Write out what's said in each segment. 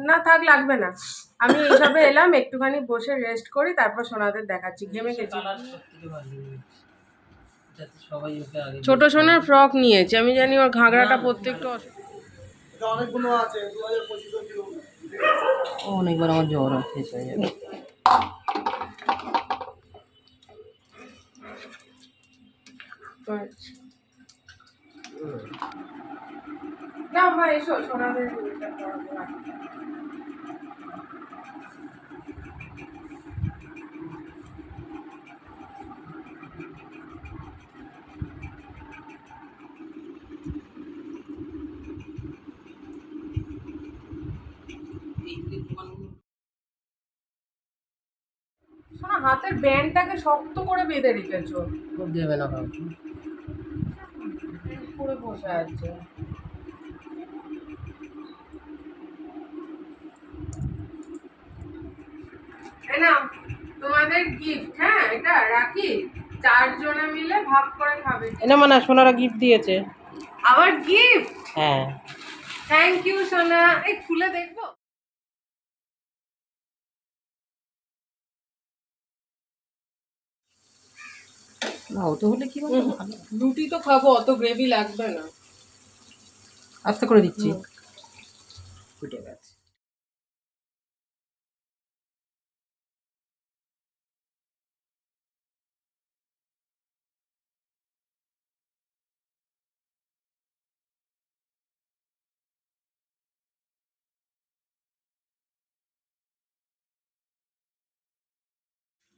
না থাক, লাগবে না। আমি এইসবে এলাম, একটুখানি বসে রেস্ট করি, তারপর সোনাদের দেখাচ্ছি। ঘেমে গেছি। ছোট সোনার ফ্রক নিয়েছি, আমি জানি ওর ঘাগরাটা পরতে একটু অনেকগুলো আছে, 2025 অনেকবার আমার জ্বর শেষ হয়ে যাবে। না মা, এসো সোনাদের। শোনা, হাতের ব্যান্ডটাকে শক্ত করে বেঁধে রেখেছো। দেবে না কাউকে। পুরো বসে আছে। না, তোমাদের গিফট। হ্যাঁ, এটা রাখি, 4 জনে মিলে ভাগ করে খাবে। এটা মানে সোনারা গিফট দিয়েছে। আবার গিফট? হ্যাঁ, থ্যাংক ইউ সোনা। এই খুলে দেখবো? না অত হলে কি বলবো, রুটি তো খাবো, অত গ্রেভি লাগবে না। আস্তে করে দিচ্ছি। ফুটে গেছে।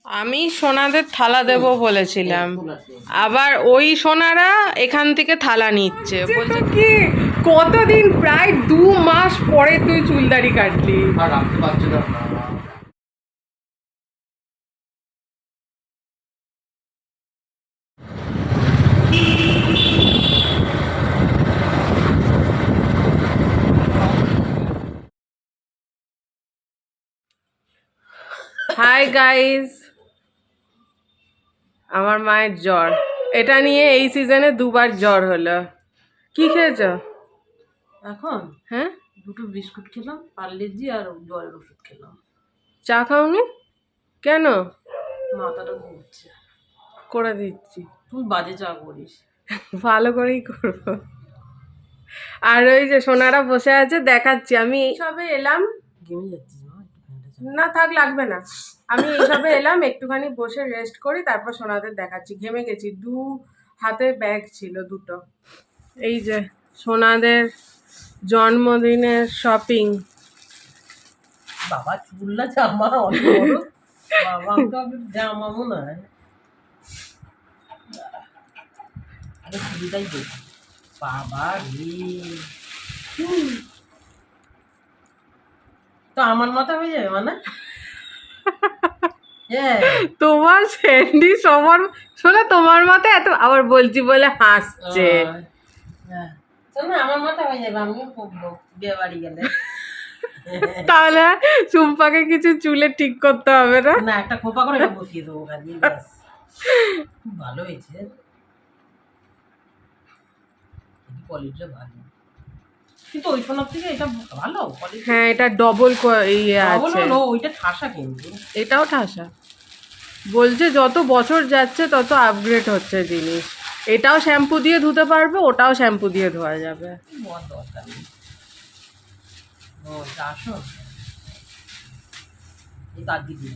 আমি সোনাদের থালা দেব বলেছিলাম, আবার ওই সোনারা এখান থেকে থালা নিচ্ছে। বলছে কি, কতদিন, প্রায় 2 মাস পরে তুই চুলদাড়ি কাটলি। আর রাখতে পারছো না। হাই গাইস, আমার মায়ের জ্বর। এটা নিয়ে এই সিজনে 2বার জ্বর হলো। কি খেয়েছো এখন? হ্যাঁ, 2টো বিস্কুট খেলাম, পার্লেজি আর জ্বরের ওষুধ খেলাম। চা খাওনি কেন? মাথাটা ঘুরছে। করে দিচ্ছি। তুই বাজে চা করিস। ভালো করেই করবো। আর ওই যে সোনারা বসে আছে, দেখাচ্ছি। আমি সবে এলাম। ঘেমে যাচ্ছিস মা, একটু ফ্যানটা চালা। না থাক, লাগবে না। আমি এইসবে এলাম, একটুখানি বসে রেস্ট করি, তারপর সোনাদের দেখাচ্ছি। ঘেমে গেছি। 2 হাতে ব্যাগ ছিল, 2টো। এই যে সোনাদের জন্মদিনের শপিং। বাবা চুল্লা জামা অনেক বড়। বাবা তো আমি জামা মনে হয়। আরে চুলটাই দেখ বাবা রে। তো আমার মাথা হয়ে যাবে মানে? তোমার স্যান্ডি সবার শোনা, তোমার মাথা এত, আবার বলছি বলে হাসছে। না আমার মাথা হয়ে যাবে, আমিও পড়বো বিয়ে বাড়ি গেলে। তাহলে চুম্পাকে কিছু চুলে ঠিক করতে হবে না? না, একটা খোপা করে বসিয়ে দেবো খালি, ব্যাস। খুব ভালো হয়েছে, কোয়ালিটিটা ভালো, কিন্তু ওই সোনার থেকে এটা ভালো কোয়ালিটি। হ্যাঁ, এটা ডবল ইয়ে আছে। ওইটা ঠাসা, কিন্তু এটাও ঠাসা। বলছে যত বছর যাচ্ছে তত আপগ্রেড হচ্ছে জিনিস। এটাও শ্যাম্পু দিয়ে ধুতে পারবে, ওটাও শ্যাম্পু দিয়ে ধোয়া যাবে। বড় দরকার নেই। ও আসো, এই আজকে দিবি,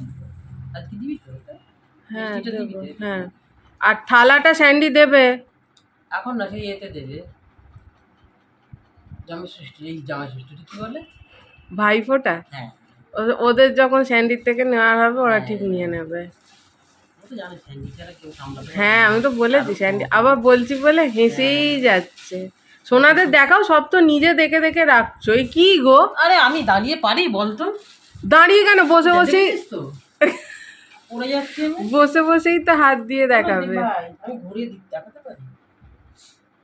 আজকে দিবি তো? হ্যাঁ দেবো, হ্যাঁ। আর থালাটা স্যান্ডি দেবে এখন না, সেই এতে দেবে, জামাই ষষ্ঠী। এই জামাই ষষ্ঠীটা কি বলে, ভাইফোঁটা। হ্যাঁ, ওদের যখন স্যান্ডির থেকে নেওয়া হবে, ওরা ঠিক নিয়ে নেবে। হ্যাঁ, আমি তো বলেছি স্যান্ডি। আবার বলছি বলে হেসেই যাচ্ছে। সোনাদের দেখাও, সব তো নিজে দেখে দেখে রাখছো। এই কি গো? আরে আমি দাঁড়িয়ে পারি বলতো? দাঁড়িয়ে কেন, বসে বসেই তো পড়ে যাচ্ছে। বসে বসেই তো হাত দিয়ে দেখাবে। আমি ঘুরিয়ে দেখাতে পারি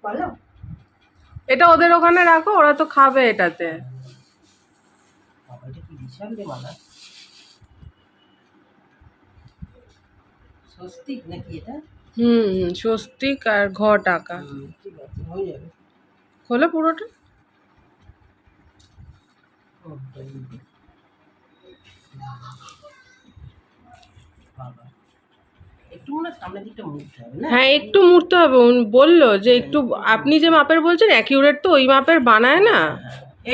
বলো? এটা ওদের ওখানে রাখো, ওরা তো খাবে এটাতে। বাবা, এটা কি বিশাল রে মালা। স্বস্তিক নাকি এটা? স্বস্তিক আর ঘ টাকা। ঠিক আছে, হয়ে যাবে। খোলো পুরোটা। একটু মনে হয় সামনের দিকটা মুড়তে হবে না? হ্যাঁ একটু মুড়তে হবে, উনি বললো যে একটু, আপনি যে মাপের বলছেন অ্যাকিউরেট তো ওই মাপের বানায় না,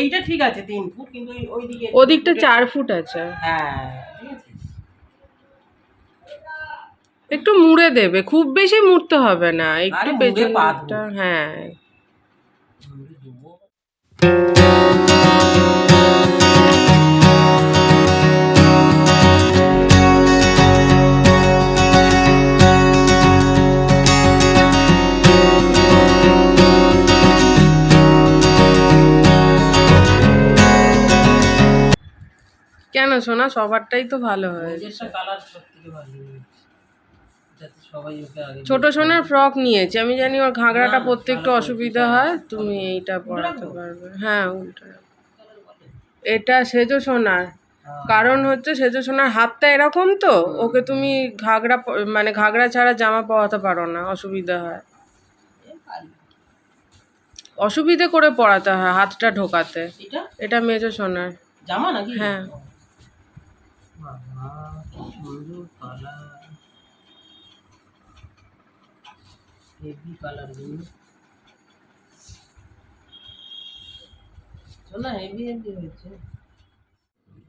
এইটা ঠিক আছে 3 ফুট, কিন্তু ওই দিকে ওদিকটা 4 ফুট আছে। হ্যাঁ ঠিক আছে। একটু মুড়ে দেবে, খুব বেশি মুড়তে হবে না, একটু আরে মুড়ে পেছনটা। পাতবো। হ্যাঁ কেন সোনা, সবারটাই তো ভালো হয়েছে। নিজস্ব কালার সবথেকে ভালো যাতে সবাই ওকে আগে ছোট সোনার ফ্রক নিয়েছি, আমি জানি ওর ঘাগরাটা না, পরতে একটু ভালো অসুবিধা করেছিস, হয়, হ্যাঁ। তুমি এইটা পরাতে রাখবো? পারবে। হ্যাঁ উল্টো রাখো। এটা সেজো সোনার, কারণ হচ্ছে সেজো সোনার হাতটা এরকম তো, ওকে তুমি ঘাগরা মানে ঘাগরা ছাড়া জামা পরাতে পারো না, অসুবিধা হয়, অসুবিধে করে পরাতে হয় হাতটা ঢোকাতে। এটা এটা মেজো সোনার জামা নাকি? হ্যাঁ। বাবা কি সুন্দর কালার, হেভি কালার গুলো শোনা, হেভি হেভি হয়েছে।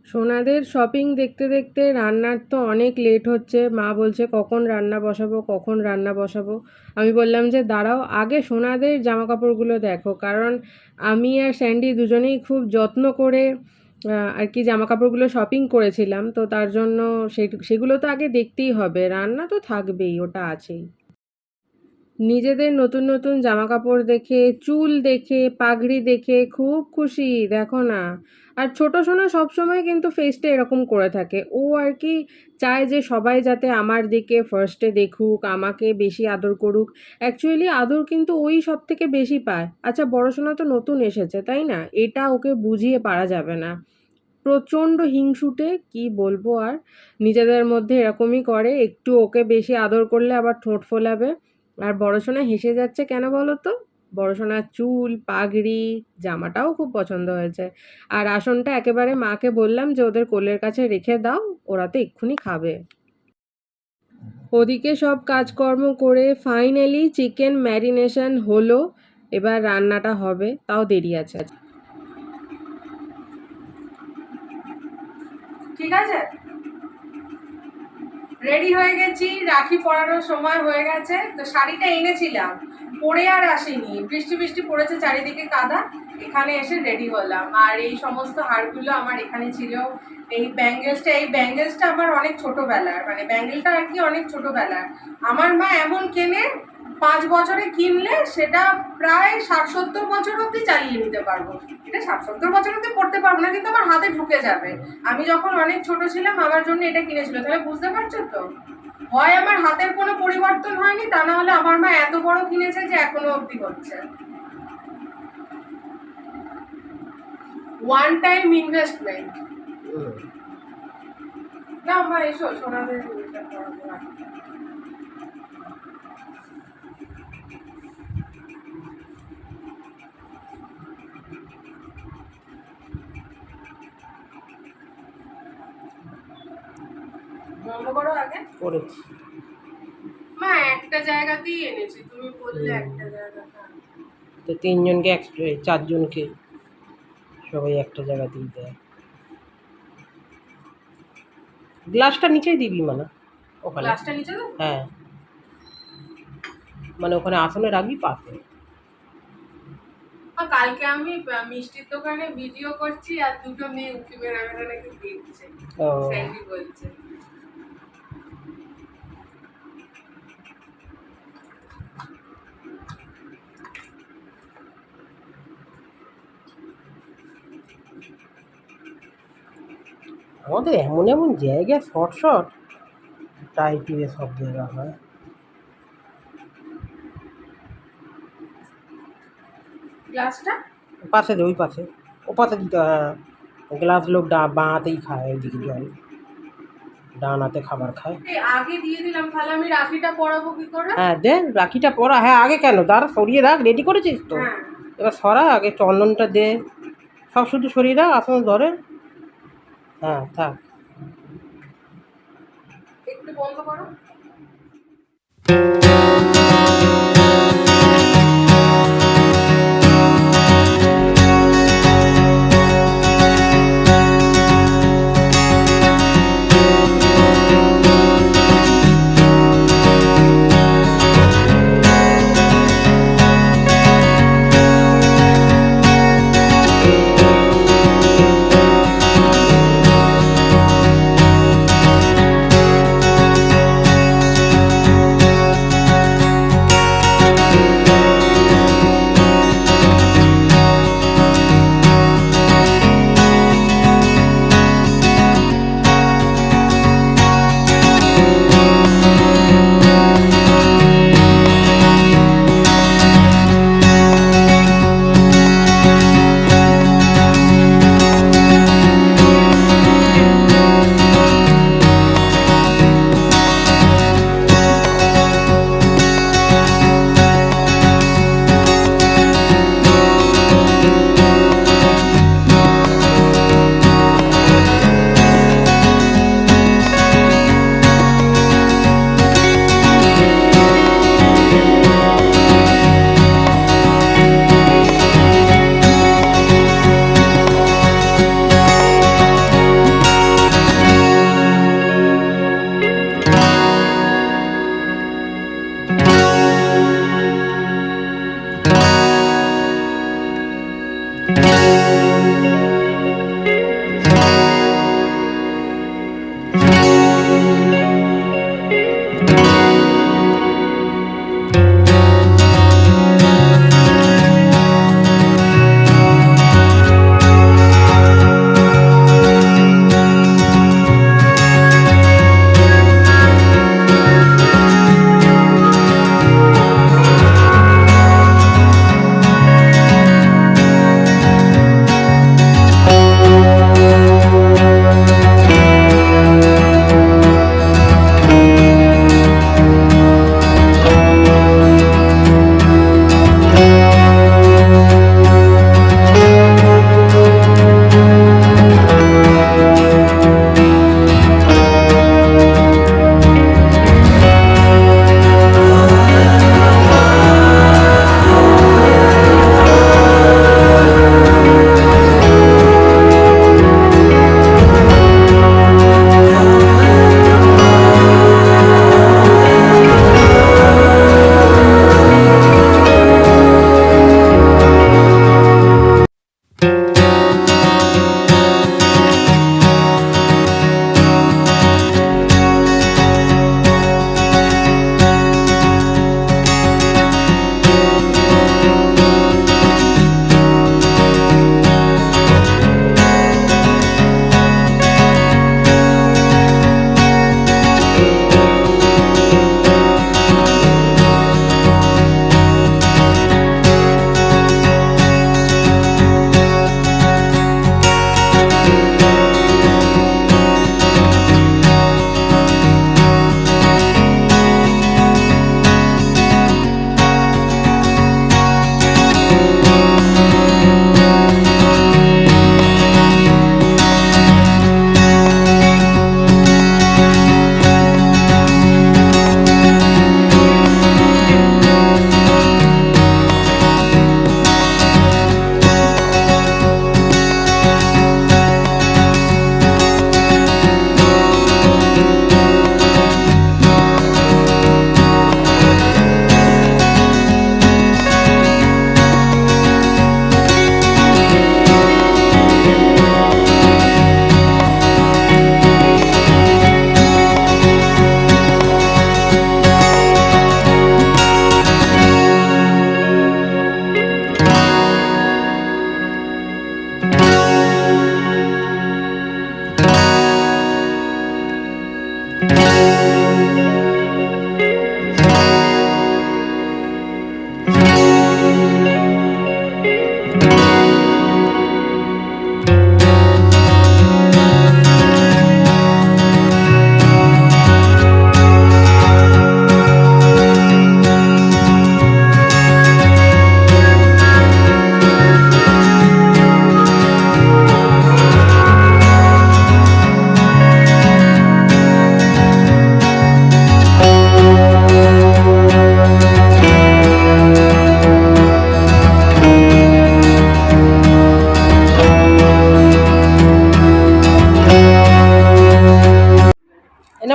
সোনাদের শপিং দেখতে দেখতে রান্নার তো অনেক লেট হচ্ছে, মা বলছে কখন রান্না বসাবো কখন রান্না বসাবো। আমি বললাম যে দাঁড়াও আগে সোনাদের জামা কাপড়গুলো দেখো, কারণ আমি আর স্যান্ডি দুজনেই খুব যত্ন করে আর কি জামা কাপড়গুলো শপিং করেছিলাম, তো তার জন্য সেগুলো তো আগে দেখতেই হবে, রান্না তো থাকবেই, ওটা আছেই। নিজেদের নতুন নতুন জামা কাপড় দেখে, চুল দেখে, পাগড়ি দেখে খুব খুশি, দেখো না। আর ছোট সোনা সবসময় কিন্তু ফেসটা এরকম করে থাকে, ও আর কি চায় যে সবাই যাতে আমার দিকে ফার্স্টে দেখুক, আমাকে বেশি আদর করুক। অ্যাকচুয়ালি আদর কিন্তু ওই সব থেকে বেশি পায়। আচ্ছা বড় সোনা তো নতুন এসেছে তাই না, এটা ওকে বুঝিয়ে পারা যাবে না, প্রচণ্ড হিংসুটে কি বলবো আর। নিজেদের মধ্যে এরকমই করে, একটু ওকে বেশি আদর করলে আবার ঠোঁট ফোলাবে। আর বড় সোনা হেসে যাচ্ছে কেন বলো তো, বড় সোনার চুল, পাগড়ি, জামাটাও খুব পছন্দ হয়েছে। আর আসনটা একেবারে মাকে বললাম যে ওদের কোলের কাছে রেখে দাও, ওরা তো এক্ষুনি খাবে। ওদিকে সব কাজকর্ম করে ফাইনালি চিকেন ম্যারিনেশন হলো, এবার রান্নাটা হবে, তাও দেরি আছে। ঠিক আছে, রেডি হয়ে গেছি, রাখি পরানোর সময় হয়ে গেছে। তো শাড়িটা এনেছিলাম, পরে আর আসেনি, বৃষ্টি বৃষ্টি পড়েছে, চারিদিকে কাদা, এখানে এসে রেডি হলাম। আর এই সমস্ত হারগুলো আমার এখানে ছিল। এই ব্যাঙ্গেলসটা আমার অনেক ছোটোবেলার, মানে ব্যাঙ্গেলটা আর কি অনেক ছোটোবেলার। আমার মা এমন কেনে, 5 বছরে কিনলে সেটা প্রায় 60-70 বছর অবধি চালিয়ে নিতে পারবো। এটা 60-70 বছর অবধি পড়তে পারবো না, কিন্তু আমার হাতে ঢুকে যাবে। আমি যখন অনেক ছোট ছিলাম আমার জন্য এটা কিনেছিল, তাহলে বুঝতে পারছো তো, হয় আমার হাতের কোনো পরিবর্তন হয়নি, তা না হলে আমার মা এত বড় কিনেছে যে এখনো অবধি হচ্ছে। One time investment. না মা এসো, সোনাদের এটা পড়াবো। বন্ধ করো আগে। করেছি মা একটা জায়গাতেই এনেছি, তুমি বললে একটা জায়গাতে। তো 3 জনকে 4 জনকে সবাই একটা জায়গাতেই দেয়। গ্লাসটা নিচেই দিবি মানে ওখানে, গ্লাসটা নিচে দাও। হ্যাঁ মানে ওখানে আসনে রাখবি পাশে। কালকে আমি মিষ্টির দোকানে ভিডিও করছি আর দুটো মেয়ে উঁকি মেরে নাকি দেখছে, ও স্যান্ডি বলছে। আমাদের এমন এমন জায়গায় শর্ট শর্ট টাইপে সব জায়গা হয়। গ্লাসটা পাশে দে, ওই পাশে, ও পাশে দিতে, হ্যাঁ গ্লাস লোক বাঁ হাতেই খায়, ওইদিকে জল ডান হাতে খাবার খায়। আগে দিয়ে দিলাম, তাহলে আমি রাখিটা পরাবো কি করে? হ্যাঁ দে রাখিটা পরা, হ্যাঁ আগে কেন দাঁড়া, সরিয়ে রাখ, রেডি করেছিস তো, হ্যাঁ এবার সরা আগে, চন্দনটা দে, সব শুধু সরিয়ে দাও, আসন ধরে। হ্যাঁ, থাক। একটু বন্ধ করো।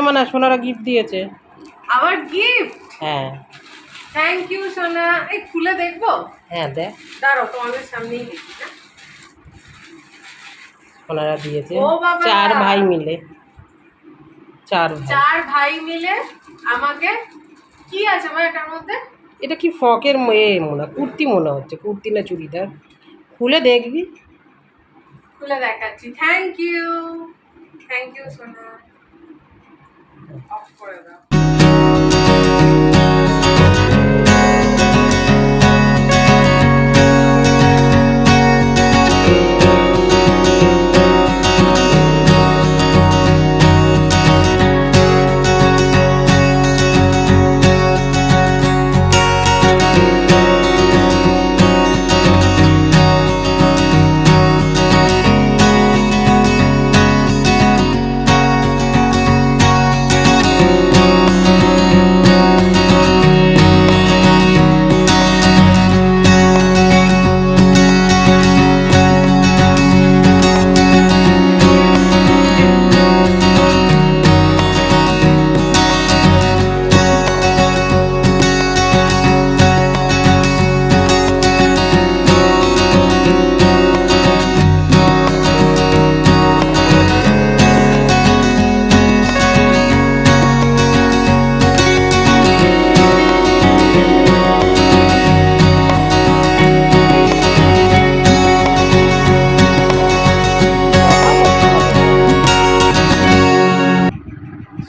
মানে সোনারা গিফট দিয়েছে। আবার গিফট? হ্যাঁ থ্যাংক ইউ সোনা। এই খুলে দেখবো? হ্যাঁ দেখ, দাঁড়াও তোমাদের সামনেই দেখি। সোনারা দিয়েছে ও বাবা! 4 ভাই মিলে, 4 ভাই। 4 ভাই মিলে আমাকে কি আছে ভাই এটার মধ্যে? এটা কি ফ্রকের মনে কুর্তি মনে হচ্ছে, কুর্তি না চুড়িদার, খুলে দেখবি। খুলে দেখাচ্ছি। থ্যাংক ইউ সোনা। অফ করে দাও।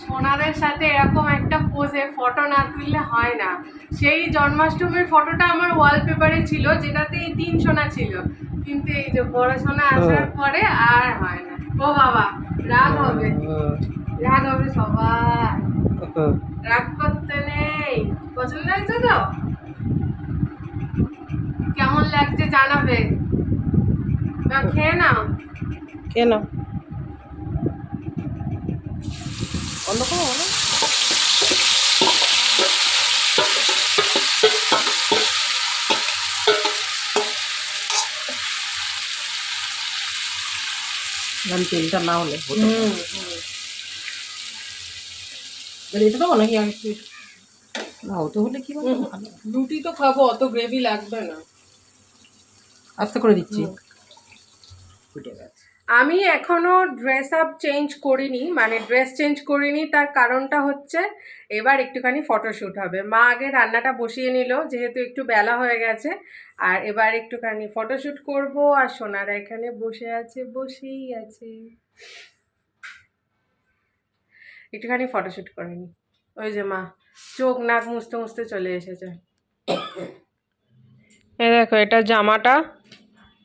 সোনাদের সাথে এরকম একটা পোজে ফটো না তুললে হয় না। সেই জন্মাষ্টমীর ফটোটা আমার ওয়ালপেপারে ছিল, যেটাতে এই 3 সোনা ছিল, কিন্তু এই যে বড় সোনা আসার পরে আর হয় না। ও বাবা, রাগ হবে সবার। রাগ করতে নেই। পছন্দ হয়েছে তো? কেমন লাগছে জানাবে। খেয়ে নাও। কেন অন্য কোনো বলো? তেলটা না হলে এটা দেবো নাকি আগে একটু? না হতে হলে কি বলবো, রুটি তো খাবো, অত গ্রেভি লাগবে না। আস্তে করে দিচ্ছি। আমি এখনো ড্রেস আপ চেঞ্জ করিনি, মানে ড্রেস চেঞ্জ করিনি, তার কারণটা হচ্ছে এবার একটুখানি ফটোশ্যুট হবে। মা আগে রান্নাটা বসিয়ে নিল, যেহেতু একটু বেলা হয়ে গেছে, আর এবার একটুখানি ফটোশ্যুট করব। আর সোনারা এখানে বসেই আছে, একটুখানি ফটোশ্যুট করে নি। ওই যে মা চোখ নাক মুছতে মুছতে চলে এসেছে। এই দেখো, এটা জামাটা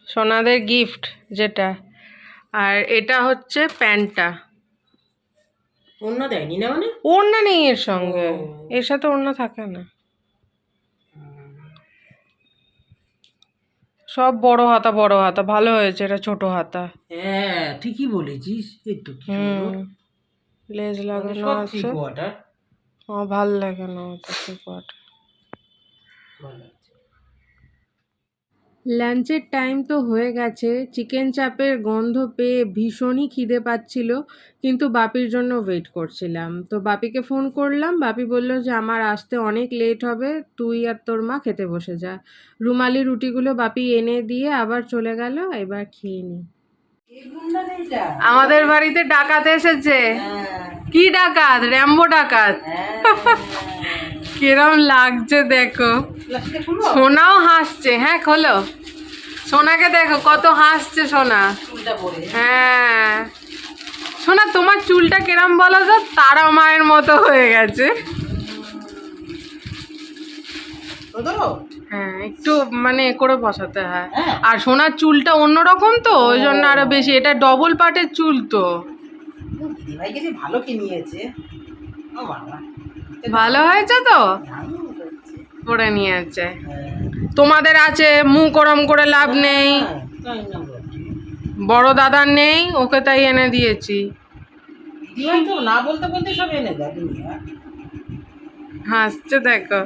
সোনাদের গিফট যেটা, আর এটা হচ্ছে প্যান্টটা। ওড়না দেয়নি না? মানে ওড়না নেই এর সঙ্গে, এর সাথে ওড়না থাকে না। সব বড় হাতা ভালো হয়েছে, এটা ছোট হাতা। হ্যাঁ ঠিকই বলেছিস, এই তো কি সুন্দর লেজ লাগানো সব আছে। 3 কোয়ার্টার ভাল লাগে না ওটা 3 কোয়ার্টার। লাঞ্চের টাইম তো হয়ে গেছে। চিকেন চাপের গন্ধ পেয়ে ভীষণই খিদে পাচ্ছিল, কিন্তু বাপির জন্য ওয়েট করছিলাম। তো বাপিকে ফোন করলাম, বাপি বলল যে আমার আসতে অনেক লেট হবে, তুই আর তোর মা খেতে বসে যা। রুমালি রুটিগুলো বাপি এনে দিয়ে আবার চলে গেল। এবার খেয়ে নি। আমাদের বাড়িতে ডাকাত এসেছে। কি ডাকাত? র্যাম্বো ডাকাত। কিরম লাগছে দেখো। সোনাও হাসছে। হ্যাঁ খোলো। সোনাকে দেখো কত হাসছে সোনা। হ্যাঁ সোনা, তোমার চুলটা কিরম বলো তো, তারা মায়ের মতো হয়ে গেছে। হ্যাঁ একটু মানে করে বসাতে হয়। আর সোনার চুলটা অন্যরকম তো, ওই জন্য আরো বেশি। এটা ডবল পাটের চুল তো। ভালো কি নিয়েছে, ভালো হয়েছে তো, করে নিয়েছে। তোমাদের আছে, মুখ ওরম করে লাভ নেই। বড় দাদার নেই, ওকে তাই এনে দিয়েছি। না বলতে বলতে সব এনে দেয়। হাসছে দেখো।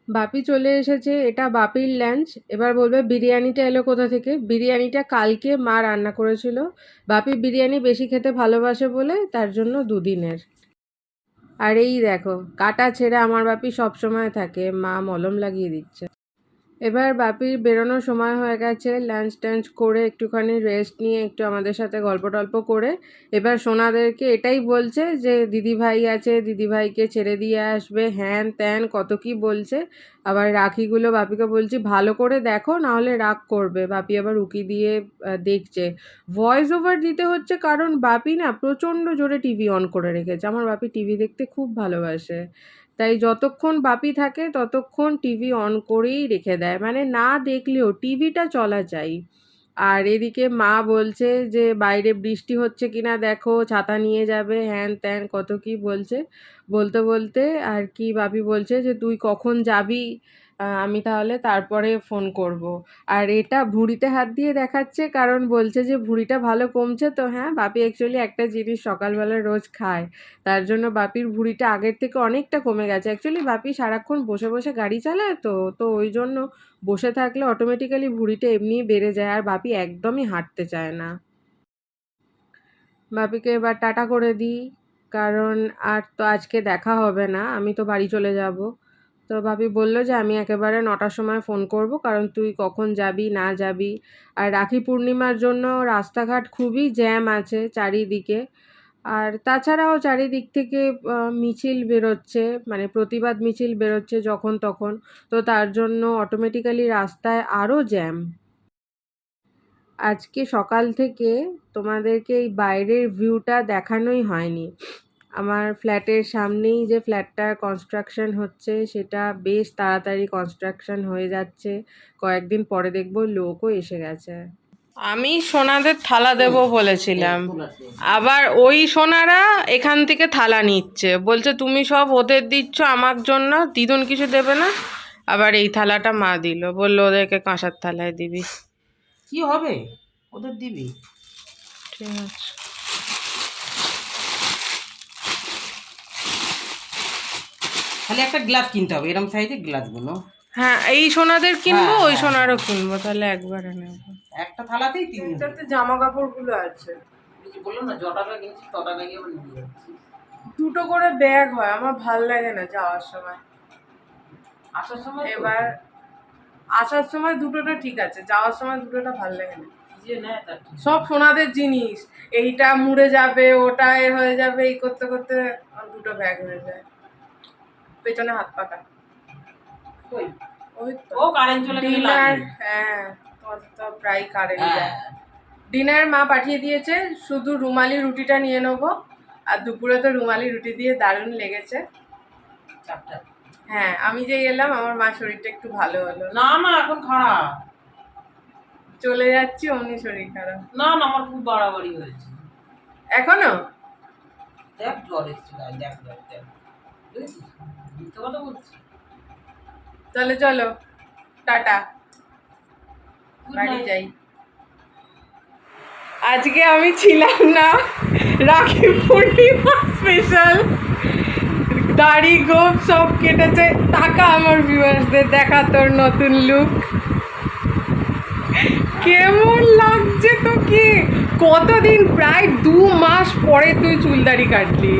বাপি চলে এসেছে, এটা বাপির লাঞ্চ। এবার বলবে বিরিয়ানিটা এলো কোথা থেকে। বিরিয়ানিটা কালকে মা রান্না করেছিল। বাপি বিরিয়ানি বেশি খেতে ভালোবাসে বলে তার জন্য 2 দিনের। আর এই দেখো কাটা ছেঁড়ে আমার বাপি সব সময় থাকে, মা মলম লাগিয়ে দিচ্ছে। এবার বাপির বেরোনোর সময় হয়ে গেছে, লাঞ্চ টাঞ্চ করে একটুখানি রেস্ট নিয়ে একটু আমাদের সাথে গল্প টল্প করে এবার সোনাদেরকে এটাই বলছে যে দিদিভাই আছে, দিদিভাইকে ছেড়ে দিয়ে আসবে, হ্যান ত্যান কত কি বলছে। আবার রাখিগুলো বাপিকে বলছি ভালো করে দেখো, নাহলে রাগ করবে। বাপি আবার উকি দিয়ে দেখছে। ভয়েস ওভার দিতে হচ্ছে কারণ বাপি না প্রচণ্ড জোরে টিভি অন করে রেখেছে। আমার বাপি টিভি দেখতে খুব ভালোবাসে, তাই যতক্ষণ বাপি থাকে ততক্ষণ টিভি অন করেই রেখে দেয়, মানে না দেখলেও টিভিটা চলা চাই। আর এদিকে মা বলছে যে বাইরে বৃষ্টি হচ্ছে কিনা দেখো, ছাতা নিয়ে যাবে, হ্যান ত্যান কত কি বলছে। বলতে বলতে আর কি বাপি বলছে যে তুই কখন যাবি, আমি তাহলে তারপরে ফোন করব। আর এটা ভুঁড়িতে হাত দিয়ে দেখাচ্ছে কারণ বলছে যে ভুঁড়িটা ভালো কমছে। তো হ্যাঁ, বাপি অ্যাকচুয়ালি একটা জিনিস সকালবেলা রোজ খায়, তার জন্য বাপির ভুঁড়িটা আগের থেকে অনেকটা কমে গেছে। অ্যাকচুয়ালি বাপি সারাক্ষণ বসে বসে গাড়ি চালায়, তো তো ওই জন্য বসে থাকলে অটোমেটিক্যালি ভুঁড়িটা এমনিই বেড়ে যায়, আর বাপি একদমই হাঁটতে চায় না। বাপিকে এবার টাটা করে দিই, কারণ আর তো আজকে দেখা হবে না, আমি তো বাড়ি চলে যাব। তো বাপি বলল যে আমি একেবারে 9টার সময় ফোন করব, কারণ তুই কখন যাবি না যাবি। আর রাখি পূর্ণিমার জন্য রাস্তাঘাট খুবই জ্যাম আছে চারিদিকে। আর তাছাড়াও চারিদিক থেকে মিছিল বেরোচ্ছে, মানে প্রতিবাদ মিছিল বেরোচ্ছে যখন তখন, তো তার জন্য অটোমেটিক্যালি রাস্তায় আরও জ্যাম। আজকে সকাল থেকে তোমাদেরকে এই বাইরের ভিউটা দেখানোই হয়নি। আমার ফ্ল্যাটের সামনেই যে ফ্ল্যাটটার কনস্ট্রাকশন হচ্ছে সেটা বেশ তাড়াতাড়ি কনস্ট্রাকশন হয়ে যাচ্ছে, কয়েকদিন পরে দেখবো লোকও এসে গেছে। আমি সোনাদের থালা দেব বলেছিলাম, আবার ওই সোনারা এখান থেকে থালা নিচ্ছে, বলছে তুমি সব ওদের দিচ্ছ আমার জন্য, দিদুন কিছু দেবে না। আবার এই থালাটা মা দিল, বললো ওদেরকে কাঁসার থালায় দিবি। কি হবে, ওদের দিবি। ঠিক আছে। খালি একটা গ্লাস কিনতে হবে, এরকম সাইজের গ্লাসগুলো। হ্যাঁ, এই সোনাদের কিনবো, হ্যাঁ, ওই হ্যাঁ, সোনারও হ্যাঁ। কিনবো, তাহলে একবারে নেবো। একটা থালাতেই তিন এটাতে জামা কাপড়গুলো আছে, বললাম না, জটাটা কিনছি তটাটাই আবার নিয়ে যাচ্ছি। দুটো করে ব্যাগ হয়, আমার ভাল লাগে না যাওয়ার সময়। আসার সময় তো এবার আসার সময় দুটোটা ঠিক আছে, যাওয়ার সময় দুটোটা ভাল লাগে না। যে নেয় তার ঠিক। সব সোনাদের জিনিস, এইটা মুড়ে যাবে, ওটা এ হয়ে যাবে, এই করতে করতে দুটো ব্যাগ হয়ে যায়। পেছনে হাত পাকা। কই? ওই তো ও কারেন্ট চলে গেলে ডিনার, লাগে। হ্যাঁ তোমাদের তো প্রায় কারেন্ট হ্যাঁ। যায়। ডিনার মা পাঠিয়ে দিয়েছে, শুধু রুমালি রুটিটা নিয়ে নেবো। আর দুপুরে তো রুমালি রুটি দিয়ে দারুণ লেগেছে। চারটা। হ্যাঁ, আমি যে এলাম আমার মা শরীরটা একটু ভালো হলো। না না, এখন খারাপ। চলে যাচ্ছি অমনি শরীর খারাপ। না না, আমার খুব বাড়াবাড়ি হয়েছে এখনো দেখ, জ্বর এসছে গায়ে, দেখ দেখ দেখ, বুঝেছিস? মিথ্যে কথা বলছি। তাহলে চলো টাটা, Good বাড়ি night. যাই। আজকে আমি ছিলাম না, রাখি পূর্ণিমা স্পেশাল, দাড়ি গোপ সব কেটেছে। টাকা আমার ভিউয়ার্সদের দেখা তোর নতুন লুক, কেমন লাগছে তোকে? কতদিন, প্রায় 2 মাস পরে তুই চুল দাড়ি কাটলি।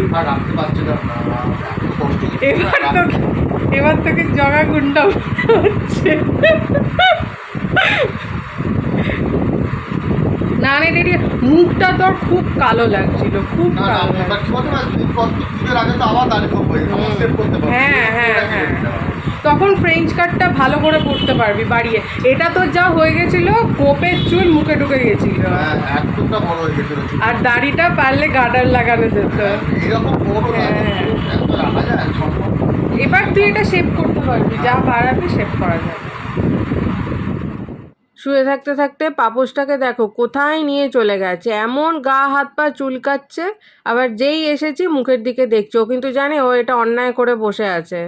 এবার তোকে জগা গুন্ডা হচ্ছে। না রে দিদি, মুখটা তোর খুব কালো লাগছিল, খুব কালো লাগছিল। হ্যাঁ হ্যাঁ হ্যাঁ, তখন ফ্রেঞ্চ কাটটা ভালো করে করতে পারবি বাড়িয়ে। এটা তো যা হয়ে গেছিল, কোপের চুল মুখে ঢুকে গেছিল, আর দাড়িটা পারলে গার্ডার লাগানো যেত। এবার তুই এটা শেভ করতে পারবি, যা বাড়াবি শেভ করা যাবে। শুয়ে থাকতে থাকতে পাপোশটাকে দেখো কোথায় নিয়ে চলে গেছে, এমন গা হাত পা চুলকাচ্ছে। আবার যেই এসেছি মুখের দিকে দেখছো, ও কিন্তু জানে ও এটা অন্যায় করে বসে আছে।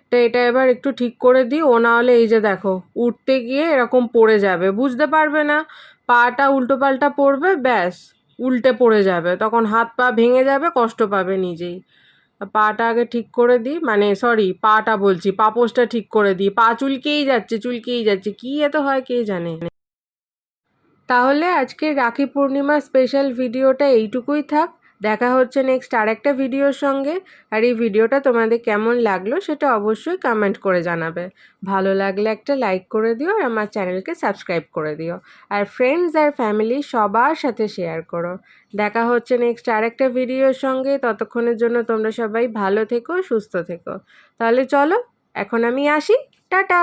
তো এটা এবার একটু ঠিক করে দিই, ও না হলে এই যে দেখো উঠতে গিয়ে এরকম পড়ে যাবে, বুঝতে পারবে না, পাটা উল্টো পাল্টা পড়বে, ব্যাস উল্টে পড়ে যাবে, তখন হাত পা ভেঙে যাবে, কষ্ট পাবে নিজেই। পাটা আগে ঠিক করে দিই, মানে সরি পাটা বলছি, পাপোশটা ঠিক করে দিই। পা চুলকেই যাচ্ছে চুলকেই যাচ্ছে, কী এত হয় কে জানে। তাহলে আজকে রাখি পূর্ণিমা স্পেশাল ভিডিওটা এইটুকুই থাক। দেখা হচ্ছে নেক্সট আরেকটা ভিডিওর সঙ্গে। আর এই ভিডিওটা তোমাদের কেমন লাগলো সেটা অবশ্যই কমেন্ট করে জানাবে। ভালো লাগলে একটা লাইক করে দিও আর আমার চ্যানেলকে সাবস্ক্রাইব করে দিও। আর ফ্রেন্ডস আর ফ্যামিলি সবার সাথে শেয়ার করো। দেখা হচ্ছে নেক্সট আরেকটা ভিডিওর সঙ্গে। ততক্ষণের জন্য তোমরা সবাই ভালো থেকো, সুস্থ থেকো। তাহলে চলো এখন আমি আসি, টাটা।